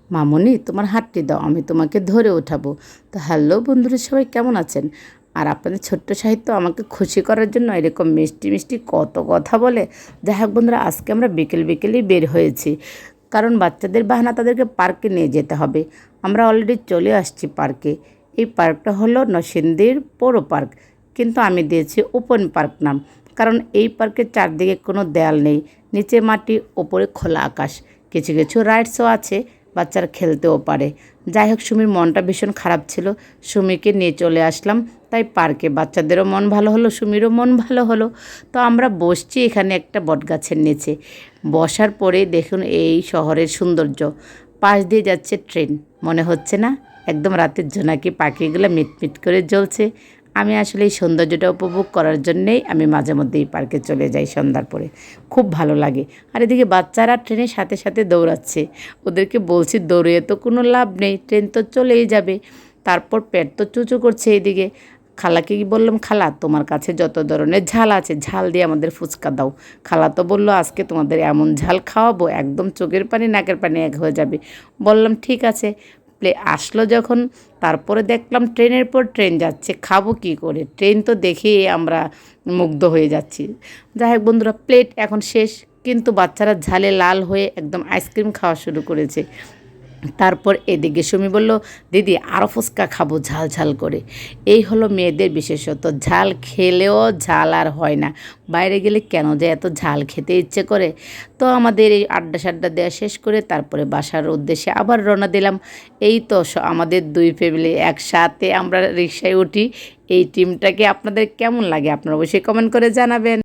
মামুনি তোমার হাতটি দাও, আমি তোমাকে ধরে ওঠাবো। তো হ্যালো বন্ধুরা, সবাই কেমন আছেন? আর আপনাদের ছোট্ট সাহিত্য আমাকে খুশি করার জন্য এরকম মিষ্টি মিষ্টি কত কথা বলে। যাই হোক বন্ধুরা, আজকে আমরা বিকেল বিকেলেই বের হয়েছি, কারণ বাচ্চাদের বাহানা তাদেরকে পার্কে নিয়ে যেতে হবে। আমরা অলরেডি চলে আসছি পার্কে। এই পার্কটা হলো নরসিংদীর পৌর পার্ক, কিন্তু আমি দিয়েছি ওপেন পার্ক নাম, কারণ এই পার্কের চারদিকে কোনো দেয়াল নেই, নিচে মাটি, ওপরে খোলা আকাশ। কিছু কিছু রাইডসও আছে, বাচ্চারা খেলতেও পারে। যাই হোক, সুমির মনটা ভীষণ খারাপ ছিল, সুমিকে নিয়ে চলে আসলাম তাই পার্কে। বাচ্চাদেরও মন ভালো হলো, সুমিরও মন ভালো হলো। তো আমরা বসছি এখানে একটা বটগাছের নিচে। বসার পরে দেখুন এই শহরের সৌন্দর্য। পাশ দিয়ে যাচ্ছে ট্রেন, মনে হচ্ছে না একদম রাতের জোনাকি পাখিগুলো মিটমিট করে জ্বলছে। আমি আসলে এই সৌন্দর্যটা উপভোগ করার জন্যেই আমি মাঝে মধ্যে এই পার্কে চলে যাই সন্ধ্যার পরে। খুব ভালো লাগে। আর এদিকে বাচ্চারা ট্রেনের সাথে সাথে দৌড়াচ্ছে। ওদেরকে বলছি দৌড়িয়ে তো কোনো লাভ নেই, ট্রেন তো চলেই যাবে। তারপর পেট তো চুচু করছে এইদিকে। খালাকে কি বললাম, খালা তোমার কাছে যত ধরনের ঝাল আছে ঝাল দিয়ে আমাদের ফুচকা দাও। খালা তো বললো আজকে তোমাদের এমন ঝাল খাওয়াবো একদম চোখের পানি নাকের পানি এক হয়ে যাবে। বললাম ঠিক আছে। আসলো যখন, তারপরে দেখলাম ট্রেনের পর ট্রেন যাচ্ছে, খাবো কী করে? ট্রেন তো দেখেই আমরা মুগ্ধ হয়ে যাচ্ছি। যাই হোক বন্ধুরা, প্লেট এখন শেষ, কিন্তু বাচ্চারা ঝালে লাল হয়ে একদম আইসক্রিম খাওয়া শুরু করেছে। তারপর এদিকে সুমি বলল, দিদি আরও ফুচকা খাবো ঝাল ঝাল করে। এই হলো মেয়েদের বিশেষত, ঝাল খেলেও ঝাল আর হয় না। বাইরে গেলে কেন যে এত ঝাল খেতে ইচ্ছে করে। তো আমাদের এই আড্ডা সাড্ডা দেওয়া শেষ করে তারপরে বাসার উদ্দেশ্যে আবার রওনা দিলাম। এই তো আমাদের দুই ফ্যামিলি একসাথে আমরা রিকশায় উঠি। এই টিমটাকে আপনাদের কেমন লাগে আপনারা অবশ্যই কমেন্ট করে জানাবেন।